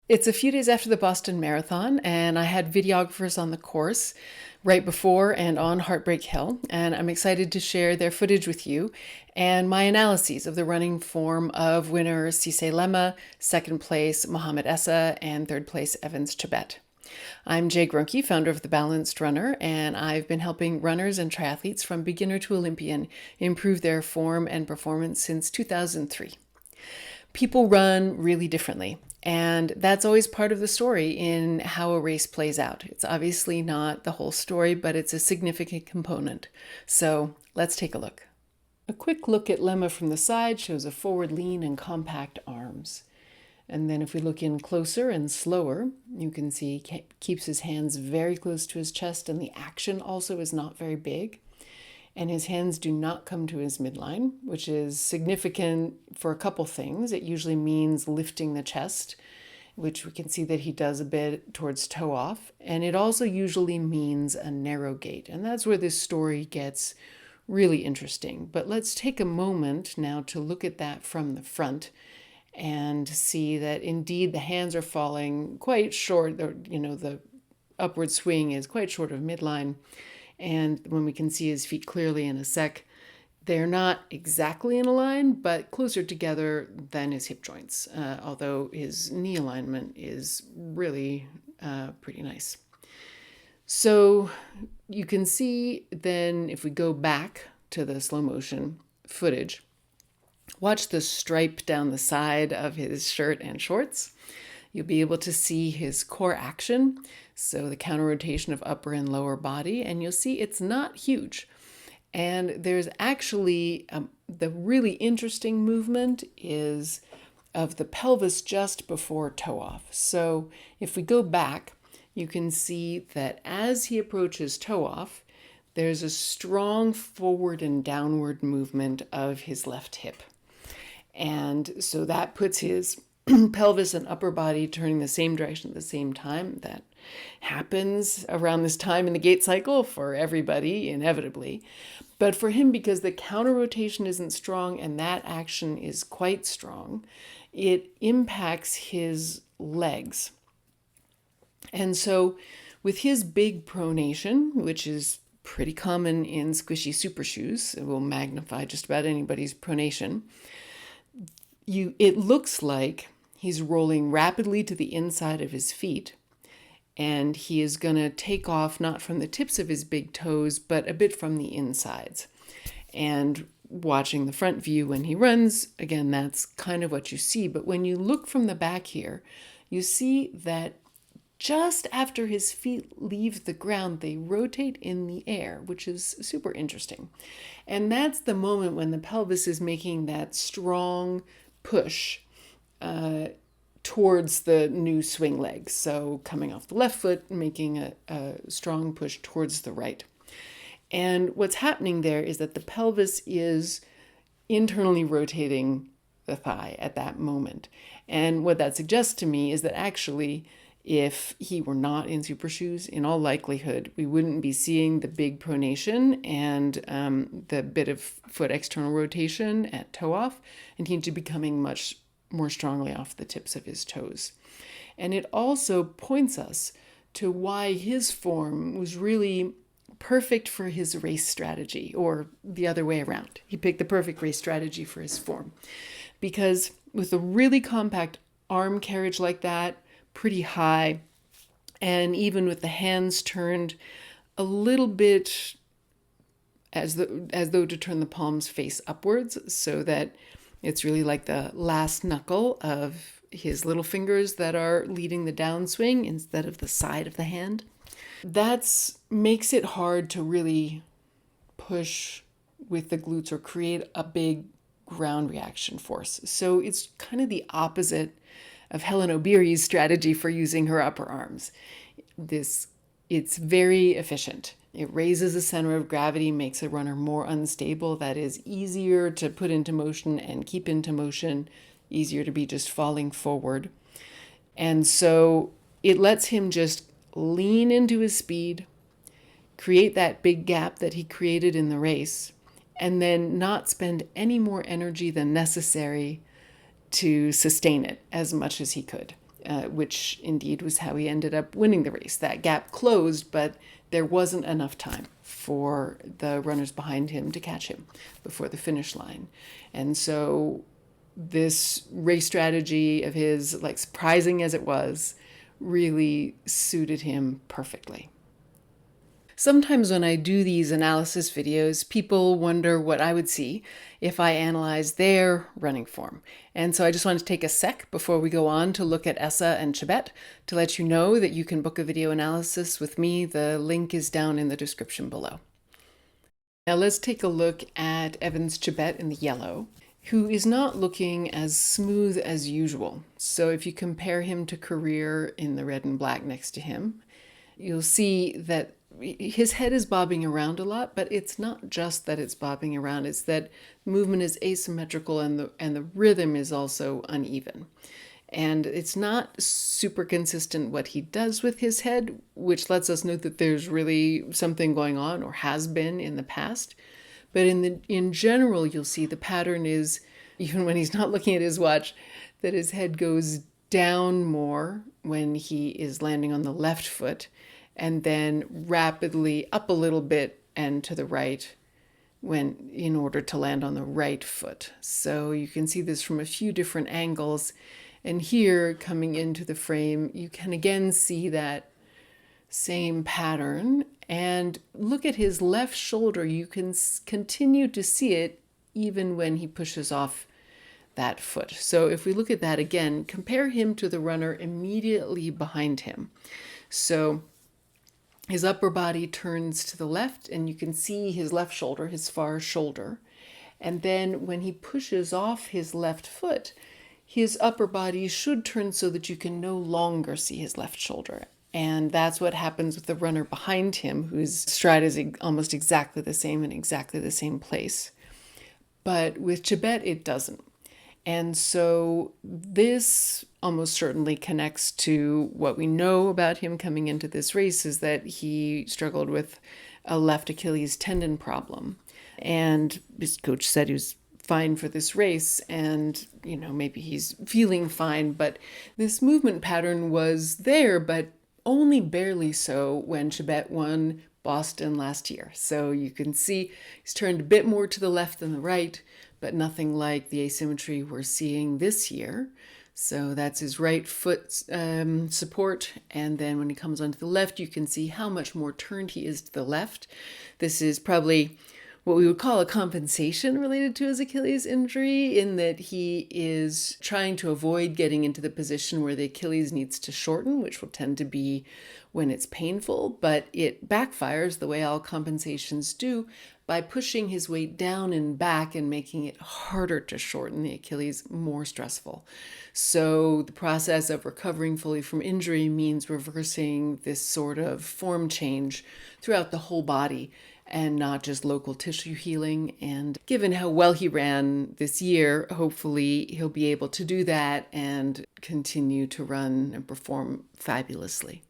It's a few days after the Boston Marathon, and I had videographers on the course right before and on Heartbreak Hill, and I'm excited to share their footage with you and my analyses of the running form of winner Sisay Lemma, second place Mohamed Esa, and third place Evans Chebet. I'm Jae Gruenke, founder of The Balanced Runner, and I've been helping runners and triathletes from beginner to Olympian improve their form and performance since 2003. People run really differently, and that's always part of the story in how a race plays out. It's obviously not the whole story, but it's a significant component. So let's take a look. A quick look at Lemma from the side shows a forward lean and compact arms. And then if we look in closer and slower, you can see he keeps his hands very close to his chest, and the action also is not very big. And his hands do not come to his midline, which is significant for a couple things. It usually means lifting the chest, which we can see that he does a bit towards toe off. And it also usually means a narrow gait. And that's where this story gets really interesting. But let's take a moment now to look at that from the front and see that indeed the hands are falling quite short. The upward swing is quite short of midline. And when we can see his feet clearly in a sec, they're not exactly in a line, but closer together than his hip joints, although his knee alignment is really pretty nice. So you can see then, if we go back to the slow motion footage, watch the stripe down the side of his shirt and shorts. You'll be able to see his core action, so the counter rotation of upper and lower body, and you'll see it's not huge. And there's actually the really interesting movement is of the pelvis just before toe off. So if we go back, you can see that as he approaches toe off, there's a strong forward and downward movement of his left hip. And so that puts his pelvis and upper body turning the same direction at the same time. That happens around this time in the gait cycle for everybody, inevitably. But for him, because the counter rotation isn't strong and that action is quite strong, it impacts his legs. And so with his big pronation, which is pretty common in squishy super shoes, it will magnify just about anybody's pronation, it looks like he's rolling rapidly to the inside of his feet, and he is going to take off not from the tips of his big toes, but a bit from the insides. And watching the front view when he runs, again, that's kind of what you see. But when you look from the back here, you see that just after his feet leave the ground, they rotate in the air, which is super interesting. And that's the moment when the pelvis is making that strong push towards the new swing leg. So coming off the left foot, making a strong push towards the right. And what's happening there is that the pelvis is internally rotating the thigh at that moment. And what that suggests to me is that actually, if he were not in super shoes, in all likelihood, we wouldn't be seeing the big pronation and the bit of foot external rotation at toe off, and he'd be coming much more strongly off the tips of his toes. And it also points us to why his form was really perfect for his race strategy, or the other way around. He picked the perfect race strategy for his form. Because with a really compact arm carriage like that, pretty high, and even with the hands turned a little bit as though to turn the palms face upwards, so that it's really like the last knuckle of his little fingers that are leading the downswing instead of the side of the hand. That makes it hard to really push with the glutes or create a big ground reaction force. So it's kind of the opposite of Helen Obiri's strategy for using her upper arms. It's very efficient. It raises the center of gravity, makes a runner more unstable. That is easier to put into motion and keep into motion, easier to be just falling forward. And so it lets him just lean into his speed, create that big gap that he created in the race, and then not spend any more energy than necessary to sustain it as much as he could. which indeed was how he ended up winning the race. That gap closed, but there wasn't enough time for the runners behind him to catch him before the finish line. And so this race strategy of his, like surprising as it was, really suited him perfectly. Sometimes when I do these analysis videos, people wonder what I would see if I analyze their running form. And so I just wanted to take a sec before we go on to look at Esa and Chebet to let you know that you can book a video analysis with me. The link is down in the description below. Now let's take a look at Evans Chebet in the yellow, who is not looking as smooth as usual. So if you compare him to Career in the red and black next to him, you'll see that his head is bobbing around a lot, but it's not just that it's bobbing around, it's that movement is asymmetrical and the rhythm is also uneven. And it's not super consistent what he does with his head, which lets us know that there's really something going on or has been in the past. But in general, you'll see the pattern is, even when he's not looking at his watch, that his head goes down more when he is landing on the left foot, and then rapidly up a little bit and to the right in order to land on the right foot. So you can see this from a few different angles. And here, coming into the frame, you can again see that same pattern. And look at his left shoulder. You can continue to see it even when he pushes off that foot. So if we look at that again, compare him to the runner immediately behind him. So his upper body turns to the left, and you can see his left shoulder, his far shoulder. And then when he pushes off his left foot, his upper body should turn so that you can no longer see his left shoulder. And that's what happens with the runner behind him, whose stride is almost exactly the same in exactly the same place. But with Chebet, it doesn't. And so this almost certainly connects to what we know about him coming into this race, is that he struggled with a left Achilles tendon problem. And his coach said he was fine for this race, and maybe he's feeling fine, but this movement pattern was there, but only barely so when Chebet won Boston last year. So you can see he's turned a bit more to the left than the right, but nothing like the asymmetry we're seeing this year. So that's his right foot support. And then when he comes onto the left, you can see how much more turned he is to the left. This is probably what we would call a compensation related to his Achilles injury, in that he is trying to avoid getting into the position where the Achilles needs to shorten, which will tend to be when it's painful, but it backfires the way all compensations do by pushing his weight down and back and making it harder to shorten the Achilles, more stressful. So the process of recovering fully from injury means reversing this sort of form change throughout the whole body and not just local tissue healing. And given how well he ran this year, hopefully he'll be able to do that and continue to run and perform fabulously.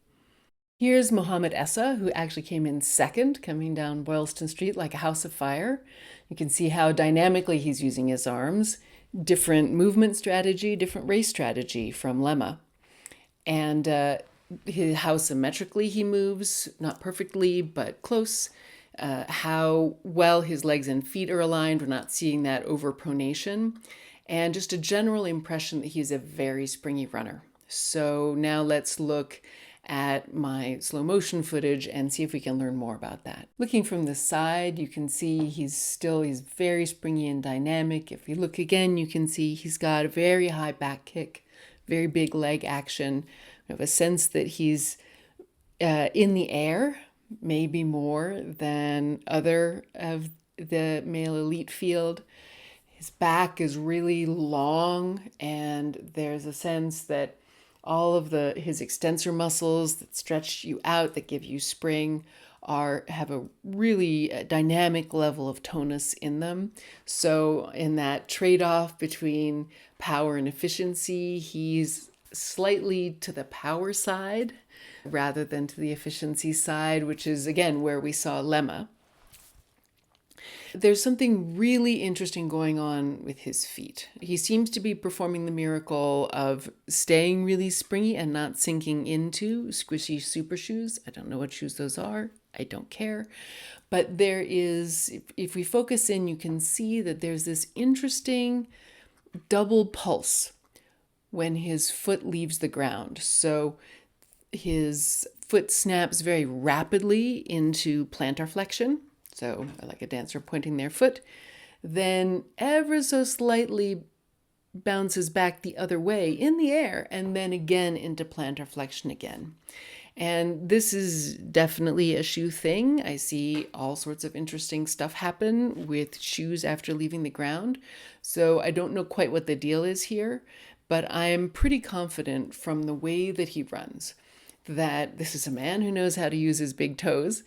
Here's Mohamed Esa, who actually came in second, coming down Boylston Street like a house of fire. You can see how dynamically he's using his arms. Different movement strategy, different race strategy from Lemma. And how symmetrically he moves, not perfectly, but close. How well his legs and feet are aligned. We're not seeing that overpronation. And just a general impression that he's a very springy runner. So now let's look at my slow motion footage and see if we can learn more about that. Looking from the side, you can see he's very springy and dynamic. If we look again, you can see he's got a very high back kick, very big leg action. We have a sense that he's in the air, maybe more than other of the male elite field. His back is really long, and there's a sense that all of his extensor muscles that stretch you out, that give you spring, have a really dynamic level of tonus in them. So in that trade-off between power and efficiency, he's slightly to the power side rather than to the efficiency side, which is again where we saw Lemma. There's something really interesting going on with his feet. He seems to be performing the miracle of staying really springy and not sinking into squishy super shoes. I don't know what shoes those are. I don't care. But there is, if we focus in, you can see that there's this interesting double pulse when his foot leaves the ground. So his foot snaps very rapidly into plantar flexion. So like a dancer pointing their foot, then ever so slightly bounces back the other way in the air, and then again into plantar flexion again. And this is definitely a shoe thing. I see all sorts of interesting stuff happen with shoes after leaving the ground. So I don't know quite what the deal is here, but I'm pretty confident from the way that he runs that this is a man who knows how to use his big toes,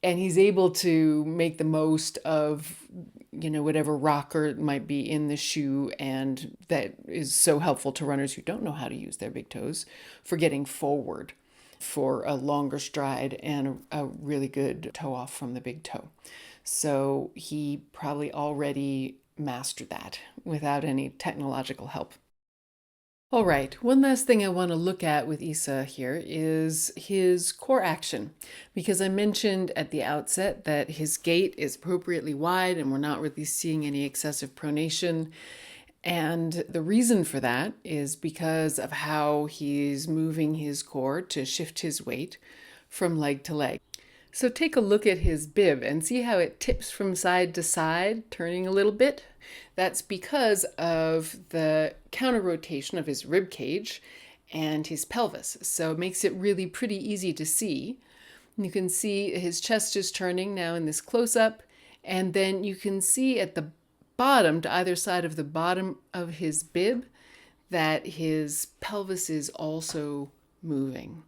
and he's able to make the most of, whatever rocker might be in the shoe, and that is so helpful to runners who don't know how to use their big toes for getting forward for a longer stride and a really good toe off from the big toe. So he probably already mastered that without any technological help. All right, one last thing I want to look at with Esa here is his core action, because I mentioned at the outset that his gait is appropriately wide and we're not really seeing any excessive pronation. And the reason for that is because of how he's moving his core to shift his weight from leg to leg. So take a look at his bib and see how it tips from side to side, turning a little bit. That's because of the counter rotation of his rib cage and his pelvis. So it makes it really pretty easy to see. You can see his chest is turning now in this close-up, and then you can see at the bottom, to either side of the bottom of his bib, that his pelvis is also moving.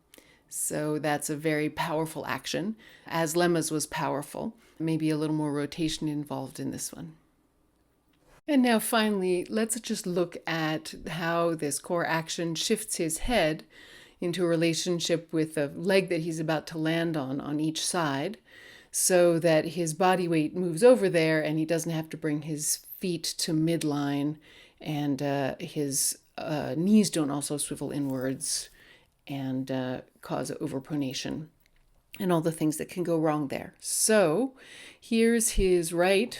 So that's a very powerful action, as Lemma's was powerful. Maybe a little more rotation involved in this one. And now finally, let's just look at how this core action shifts his head into a relationship with the leg that he's about to land on each side, so that his body weight moves over there and he doesn't have to bring his feet to midline, and his knees don't also swivel inwards and cause overpronation and all the things that can go wrong there. So here's his right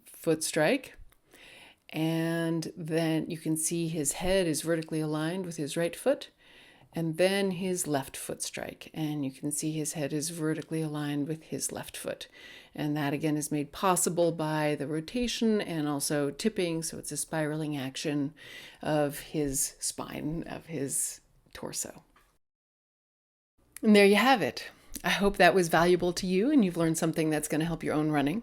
foot strike. And then you can see his head is vertically aligned with his right foot, and then his left foot strike. And you can see his head is vertically aligned with his left foot. And that again is made possible by the rotation and also tipping. So it's a spiraling action of his spine, of his torso. And there you have it. I hope that was valuable to you and you've learned something that's going to help your own running.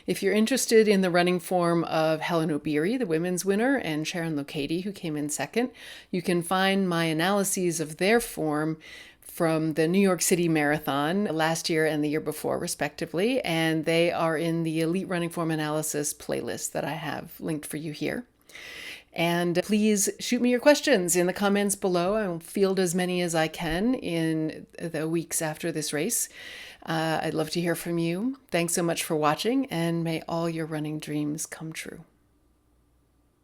If you're interested in the running form of Helen Obiri, the women's winner, and Sharon Lokady, who came in second, you can find my analyses of their form from the New York City Marathon last year and the year before, respectively, and they are in the Elite Running Form Analysis playlist that I have linked for you here. And please shoot me your questions in the comments below. I will field as many as I can in the weeks after this race. I'd love to hear from you. Thanks so much for watching, and may all your running dreams come true.